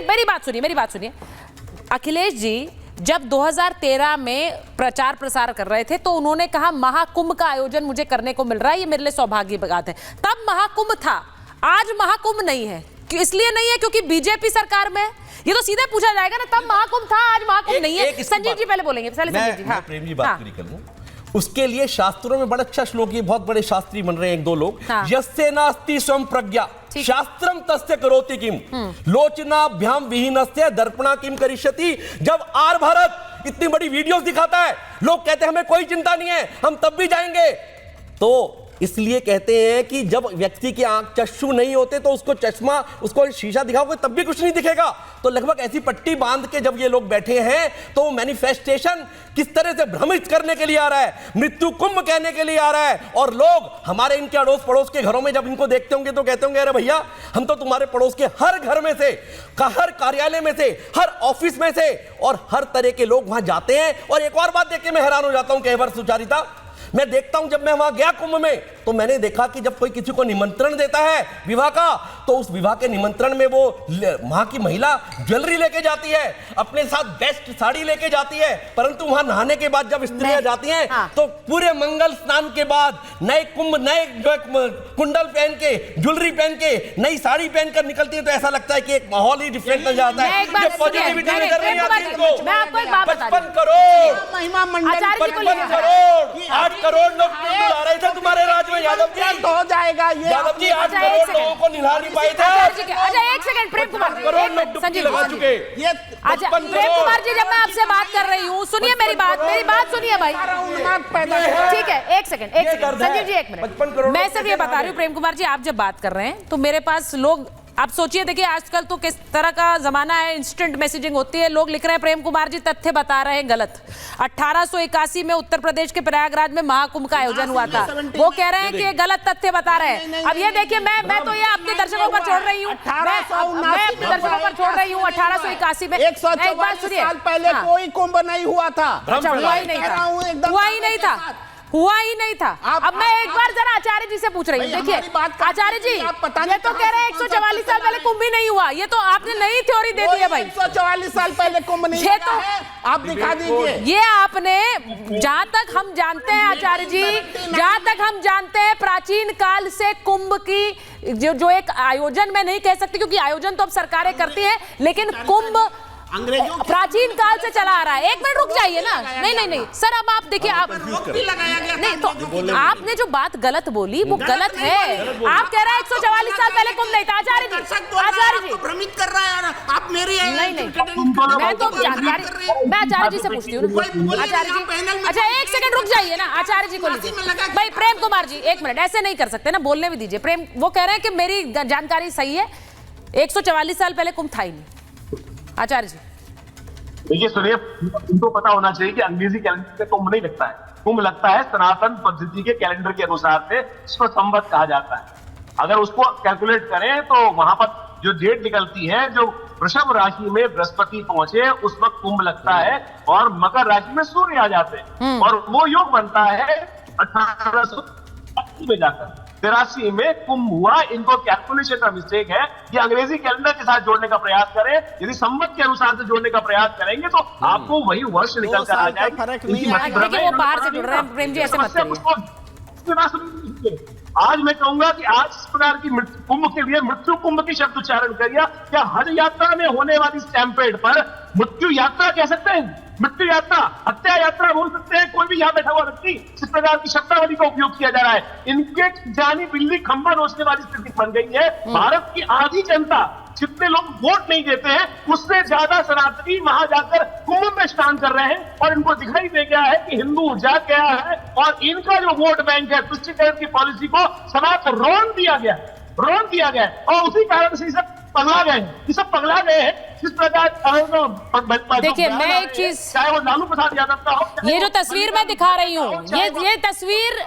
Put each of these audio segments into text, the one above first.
मेरी बात सुनिए। अखिलेश जी जब 2013 में प्रचार प्रसार कर रहे थे तो उन्होंने कहा महाकुंभ का आयोजन मुझे करने को मिल रहा है, ये मेरे लिए सौभाग्य की बात है। तब महाकुंभ था, आज महाकुंभ नहीं है। इसलिए नहीं है क्योंकि बीजेपी सरकार में, ये तो सीधे पूछा जाएगा ना। तब महाकुंभ था, आज महाकुंभ नहीं है। संजीव जी पहले बोलेंगे। संजीव जी, हाँ, प्रेम जी बात पूरी कर लूं। उसके लिए शास्त्रों में बड़ा अच्छा श्लोक है, बहुत बड़े शास्त्री बन रहे हैं एक दो लोग। यस्य नास्ति स्वयं प्रज्ञा शास्त्रम तस्य करोति किम लोचनाभ्याम विहीनस्य दर्पणा किम करिष्यति। जब आर भारत इतनी बड़ी वीडियोस दिखाता है, लोग कहते हैं हमें कोई चिंता नहीं है, हम तब भी जाएंगे। तो इसलिए कहते हैं कि जब व्यक्ति की आंख चक्षु नहीं होते तो उसको चश्मा, उसको शीशा दिखाओगे तब भी कुछ नहीं दिखेगा। तो लगभग ऐसी पट्टी बांध के जब ये लोग बैठे हैं तो मैनिफेस्टेशन किस तरह से भ्रमित करने के लिए आ रहा है, मृत्यु कुंभ कहने के लिए आ रहा है। और लोग हमारे इनके अड़ोस पड़ोस के घरों में जब इनको देखते होंगे तो कहते होंगे अरे भैया हम तो तुम्हारे पड़ोस के हर घर में से, हर कार्यालय में से, हर ऑफिस में से और हर तरह के लोग वहां जाते हैं। और एक और बात देख के मैं हैरान हो जाता हूं कई बार सुचारिता, मैं देखता हूं जब मैं वहां गया कुंभ में तो मैंने देखा कि जब कोई किसी को निमंत्रण देता है विवाह का, तो उस विवाह के निमंत्रण में वो वहां की महिला ज्वेलरी लेके जाती है, अपने साथ बेस्ट साड़ी लेके जाती है। परंतु वहां नहाने के बाद जब स्त्रियां जाती हैं तो पूरे मंगल स्नान के बाद नए कुंभ, नए कुंडल पहन के, ज्वेलरी पहन के, नई साड़ी पहनकर निकलती है। तो ऐसा लगता है कि एक माहौल ही डिफरेंट नजर आता है। 55 करोड़ लोग आ रहे थे तुम्हारे राज्य में यादव जी, तो हो जाएगा ये। यादव जी 8 करोड़ लोगों को निभा नहीं पाए थे। अच्छा एक सेकंड प्रेम कुमार जी, करोड़ लोग डुबकी लगा चुके। ये अच्छा प्रेम कुमार जी जब मैं आपसे बात कर रही हूँ, सुनिए मेरी बात सुनिए भाई। ठीक है एक सेकंड संजीव जी एक मिनट, मैं सिर्फ ये बता रही हूँ प्रेम कुमार जी, आप जब बात कर रहे हैं तो मेरे पास लोग, आप सोचिए देखिए आजकल तो किस तरह का जमाना है, इंस्टेंट मैसेजिंग होती है। लोग लिख रहे हैं प्रेम कुमार जी तथ्य बता रहे हैं गलत। 1881 में उत्तर प्रदेश के प्रयागराज में महाकुंभ का आयोजन हुआ था, वो कह रहे हैं कि ये गलत तथ्य बता रहे हैं। अब ये देखिए मैं तो ये अपने दर्शकों पर छोड़ रही हूँ, मैं अपने दर्शकों पर छोड़ रही हूँ। 1881 में 144 साल पहले कोई कुंभ नहीं हुआ था। अच्छा हुआ ही नहीं था। अब मैं एक बार जरा आचार्य जी से पूछ रही हूँ। देखिए आचार्य जी ये तो कह रहे हैं 144 साल पहले कुंभ ही नहीं हुआ, ये तो आपने नई थ्योरी दे दी है भाई। 144 साल पहले कुंभ नहीं हुआ तो आप दिखा दीजिए। ये आपने, जहां तक हम जानते हैं आचार्य जी, जहां तक हम जानते हैं प्राचीन काल से कुंभ की जो एक आयोजन, मैं नहीं कह सकती क्योंकि आयोजन तो अब सरकारें करती हैं, लेकिन कुंभ प्राचीन काल से चला आ रहा है। एक मिनट रुक जाइए ना। नहीं सर, अब आप देखिए, आप नहीं तो आपने जो बात गलत बोली वो गलत है। आप कह रहे हैं 144 साल पहले कुंभ नहीं था। आचार्य जी भ्रमित कर रहा है आप मेरी नहीं मैं तो जानकारी, मैं आचार्य जी से पूछती हूँ। आचार्य जी अच्छा एक सेकंड रुक जाइए ना, आचार्य जी को लीजिए भाई। प्रेम कुमार जी एक मिनट, ऐसे नहीं कर सकते ना, बोलने भी दीजिए। प्रेम वो कह रहे हैं कि मेरी जानकारी सही है, 144 साल पहले कुंभ था ही नहीं। आचार्य जी देखिए सुनिए, इनको पता होना चाहिए कि अंग्रेजी कैलेंडर से कुंभ नहीं लगता है, कुंभ लगता है सनातन पद्धति के कैलेंडर के अनुसार से, इसको संवत कहा जाता है। अगर उसको कैलकुलेट करें तो वहां पर जो डेट निकलती है, जो वृषभ राशि में बृहस्पति पहुंचे उस वक्त कुंभ लगता है और मकर राशि में सूर्य आ जाते हैं और वो योग बनता है 1880 में जाकर। 83 में कुंभ हुआ। इनको कैलकुलेशन का मिस्टेक है, ये अंग्रेजी कैलेंडर के साथ जोड़ने का प्रयास करें। यदि संवत के अनुसार से जोड़ने का प्रयास करेंगे तो आपको वही वर्ष निकल कर आ जाएगा। वो बाहर से जुड़ रहे हैं प्रेम जी, ऐसे मत करिए। आज मैं कहूंगा कि आज इस प्रकार की कुंभ के लिए मृत्यु कुंभ की शब्द उच्चारण करिए। क्या हज यात्रा में होने वाली स्टैम्पेड पर मृत्यु यात्रा कह सकते हैं? मृत्यु यात्रा, हत्या यात्रा बोल सकते हैं। कोई भी यहाँ बैठा हुआ व्यक्ति इस प्रकार की शब्दावली का उपयोग किया जा रहा है। इनके जानी बिल्ली खंभा नोचने वाली स्थिति बन गई है। भारत की आधी जनता, जितने लोग वोट नहीं देते हैं उससे ज्यादा सनातनी वहां जाकर कुंभ में स्नान कर रहे हैं और इनको दिखाई दे गया है कि हिंदू जाग गया है और इनका जो वोट बैंक है, तुष्टीकरण की पॉलिसी को समाप्त रोन दिया गया और उसी कारण से सब पगला गए हैं। इस प्रकार देखिए मैं एक चीज, चाहे वो लालू प्रसाद यादव का हो, ये जो तस्वीर मैं दिखा रही हूँ, ये तस्वीर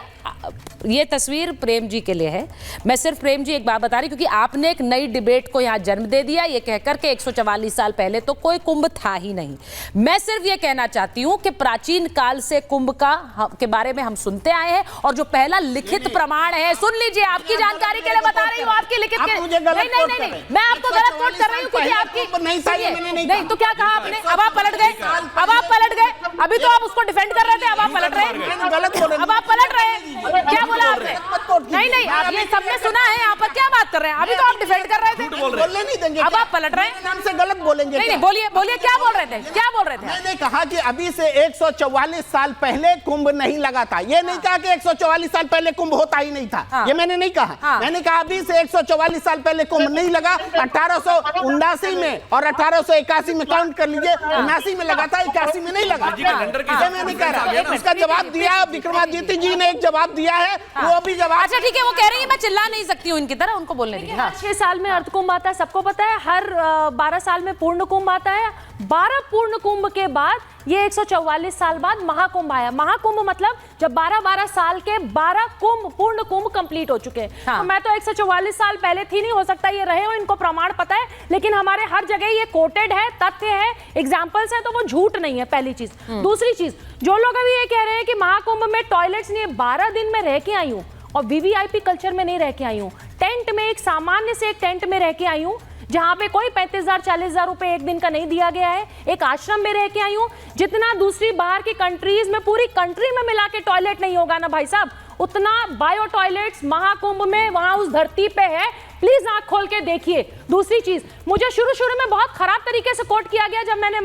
ये तस्वीर प्रेम जी के लिए है। मैं सिर्फ प्रेम जी एक बात बता रही, क्योंकि आपने एक नई डिबेट को यहाँ जन्म दे दिया ये कहकर के 144 साल पहले तो कोई कुंभ था ही नहीं। मैं सिर्फ ये कहना चाहती हूँ कि प्राचीन काल से कुंभ के बारे में हम सुनते आए हैं, और जो पहला लिखित प्रमाण है, सुन लीजिए, आपकी जानकारी के लिए बता रही हूँ, आपकी लिखित के नहीं, मैं आपको गलत कोट कर रही हूँ, क्योंकि आपकी नहीं तो क्या कहा आपने, अब आप पलट गए, अभी तो आप उसको डिफेंड कर रहे थे, अब आप पलट रहे हैं, अब आप पलट रहे हैं। क्या बोला आपने? नहीं, आप ये सबने सुना है, यहाँ पर क्या बात कर रहे हैं? अभी तो आप डिफेंड कर रहे थे, बोलने नहीं देंगे, अब आप पलट रहे हैं, नाम से गलत बोलेंगे। नहीं, बोलिए क्या बोल रहे थे? मैंने कहा कि अभी से 144 साल पहले कुंभ नहीं लगा था। ये नहीं कहा कि 144 साल पहले कुंभ होता ही नहीं था, ये मैंने नहीं कहा। मैंने कहा अभी से 144 साल पहले कुंभ नहीं लगा। 1879 में और 1881 में काउंट कर लीजिए, 79 में लगा था, 81 में नहीं लगा। ये मैं नहीं कह रहा, उसका जवाब दिया विक्रमादित्य जी ने, एक जवाब दिया है, वो भी जवाब। अच्छा ठीक है, वो कह रही है मैं चिल्ला नहीं सकती हूँ इनकी तरह, उनको बोलने दीजिए। हर 6 साल में अर्ध कुंभ आता है, सबको पता है। हर 12 साल में पूर्ण कुंभ आता है। 12 पूर्ण कुंभ के बाद ये 144 साल बाद महाकुंभ आया। महाकुंभ मतलब जब 12 साल के 12 कुंभ पूर्ण कुंभ कंप्लीट हो चुके हैं। तो मैं तो 144 साल पहले थी, नहीं हो सकता ये रहे हो, इनको प्रमाण पता है, लेकिन हमारे हर जगह ये कोटेड है, तथ्य है, एग्जाम्पल्स है, तो वो झूठ नहीं है, पहली चीज। दूसरी चीज, जो लोग अभी ये कह रहे हैं कि महाकुंभ में टॉयलेट्स नहीं है, 12 दिन में रह के आई हूँ और वीवीआईपी कल्चर में नहीं रह के आई हूँ। टेंट में, एक सामान्य से एक टेंट में रह के आई हूँ, जहां पे कोई 35,000 40,000 रुपए एक दिन का नहीं दिया गया है। एक आश्रम में रह के आई हूं, जितना दूसरी बाहर की कंट्रीज में, पूरी कंट्री में मिला के टॉयलेट नहीं होगा ना भाई साहब, उतना बायो टॉयलेट्स महाकुंभ में वहां उस धरती पे है। प्लीज आंख खोल के देखिए। दूसरी चीज, मुझे शुरू में बहुत खराब तरीके से कोट किया गया जब मैंने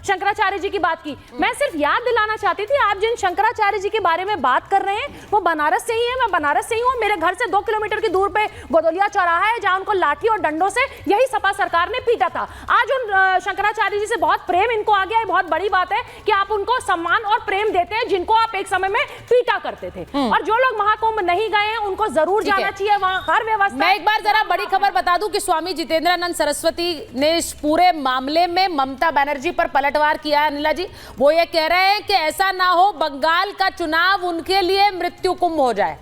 शंकराचार्य जी की बात की। मैं सिर्फ याद दिलाना चाहती थी, आप जिन शंकराचार्य जी के बारे में बात कर रहे हैं वो बनारस से ही है, मैं बनारस से ही हूँ। मेरे घर से 2 किलोमीटर की दूर पे गोदोलिया चौराहा है, जहां उनको लाठी और डंडों से यही सपा सरकार ने पीटा था। आज उन शंकराचार्य जी से बहुत प्रेम इनको आ गया है। बहुत बड़ी बात है कि आप उनको सम्मान और प्रेम देते हैं, जिनको आप एक समय में पीटा करते थे। और जो लोग महाकुंभ नहीं गए हैं उनको जरूर जाना चाहिए, वहां हर व्यवस्था। मैं एक बार जरा बड़ी खबर बता दूं कि स्वामी जितेंद्रानंद सरस्वती ने इस पूरे मामले में ममता बनर्जी पर पलटवार किया है। अनिला जी, वो ये कह रहे हैं कि ऐसा ना हो बंगाल का चुनाव उनके लिए मृत्यु कुंभ हो जाए।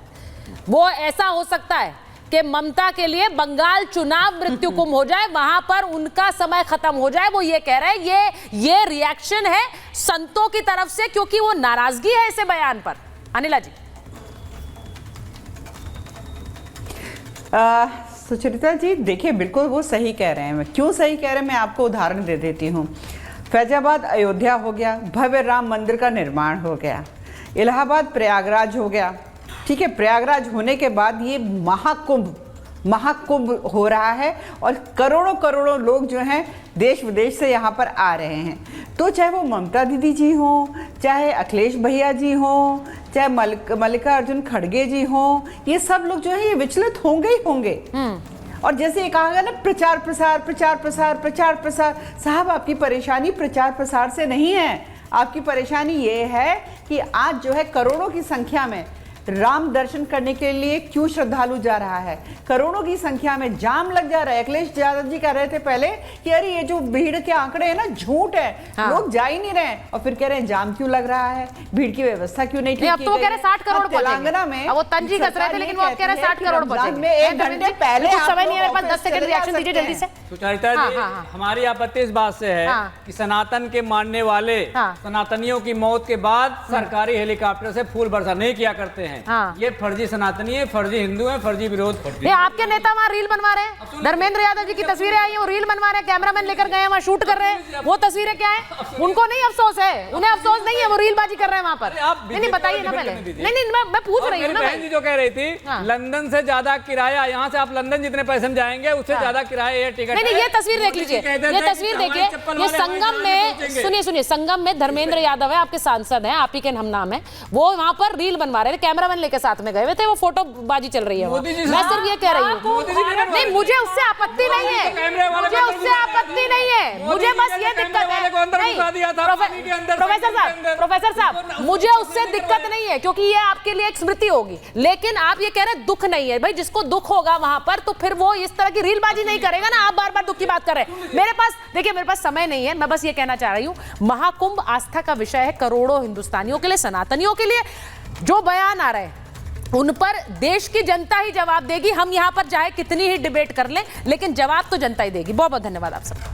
वो ऐसा हो सकता है कि ममता के लिए बंगाल चुनाव मृत्यु कुंभ हो जाए, वहां पर उनका समय खत्म हो जाए। वो ये कह रहे हैं, ये रिएक्शन है संतों की तरफ से, क्योंकि वो नाराजगी है ऐसे बयान पर। अनिला जी। सुचरिता जी, देखिए बिल्कुल वो सही कह रहे हैं। क्यों सही कह रहे हैं मैं आपको उदाहरण दे देती हूँ। फैजाबाद अयोध्या हो गया, भव्य राम मंदिर का निर्माण हो गया, इलाहाबाद प्रयागराज हो गया, ठीक है। प्रयागराज होने के बाद ये महाकुंभ हो रहा है और करोड़ों लोग जो हैं देश विदेश से यहाँ पर आ रहे हैं। तो चाहे वो ममता दीदी जी हों, चाहे अखिलेश भैया जी हों, चाहे मल्लिकार्जुन खड़गे जी हों, ये सब लोग जो है ये विचलित होंगे ही होंगे। और जैसे ये कहा गया ना, प्रचार प्रसार। साहब, आपकी परेशानी प्रचार प्रसार से नहीं है, आपकी परेशानी ये है कि आज जो है करोड़ों की संख्या में राम दर्शन करने के लिए क्यों श्रद्धालु जा रहा है, करोड़ों की संख्या में जाम लग जा रहा है। अखिलेश यादव जी कह रहे थे पहले कि अरे ये जो भीड़ के आंकड़े हैं ना झूठ है, लोग जा ही नहीं रहे, और फिर कह रहे हैं जाम क्यों लग रहा है, भीड़ की व्यवस्था क्यों नहीं ठीक अब तो वो कह रहे 60 करोड़ तेलंगाना में। वो तंजी कस रहे थे, लेकिन वो अब कह रहे 60 करोड़ पहुंचेंगे। 1 घंटे पहले कुछ समय नहीं है मेरे पास, 10 सेकंड रिएक्शन दीजिए जल्दी से। सुचरिता जी, हमारी आपत्ति इस बात से है कि सनातन के मानने वाले सनातनियों की मौत के बाद सरकारी हेलीकॉप्टर से फूल वर्षा नहीं किया करते हैं। ये फर्जी सनातनी है, फर्जी हिंदू है, फर्जी विरोध। ये आपके नेता वहाँ रील बनवा रहे हैं, धर्मेंद्र यादव जी की तस्वीरें आई हैं, वो रील बनवा रहे हैं, कैमरामैन लेकर गए हैं, वहाँ शूट कर रहे हैं। वो तस्वीरें क्या है, उनको नहीं अफसोस है, उन्हें अफसोस नहीं है, वो रीलबाजी कर रहे हैं वहाँ पर। नहीं बताइए ना पहले। नहीं मैं पूछ रही हूँ ना। बहन जी जो कह रही थी लंदन से ज्यादा किराया, यहाँ से आप लंदन जितने पैसे में जाएंगे उससे ज्यादा किराया एयर टिकट। नहीं, ये तस्वीर देख लीजिए, ये तस्वीर देखिए, ये संगम में, सुनिए, संगम में धर्मेंद्र यादव है, आपके सांसद हैं, आप ही के हम नाम है, वो वहाँ पर रील बनवा रहे थे, कैमरामैन लेकर साथ में गए हुए थे, वो फोटो बाजी चल रही है। मैं सिर्फ ये कह रही हूँ, नहीं मुझे उससे आपत्ति नहीं है, मुझे उससे आपत्ति नहीं है, मुझे बस ये दिक्कत है। प्रोफेसर साहब, मुझे उससे दिक्कत नहीं है, क्योंकि ये आपके लिए एक स्मृति होगी, लेकिन आप ये कह रहे हैं दुख नहीं है। भाई जिसको दुख होगा वहां पर, तो फिर वो इस तरह की रीलबाजी नहीं करेगा ना। आप बार बार दुख की बात कर रहे हैं। मेरे पास देखिए, मेरे पास समय नहीं है, मैं बस ये कहना चाह रही हूँ, महाकुंभ आस्था का विषय है करोड़ों हिंदुस्तानियों के लिए, सनातनियों के लिए। जो बयान आ रहे हैं उन पर देश की जनता ही जवाब देगी। हम यहां पर चाहे कितनी ही डिबेट कर लें, लेकिन जवाब तो जनता ही देगी। बहुत बहुत धन्यवाद आप सबका।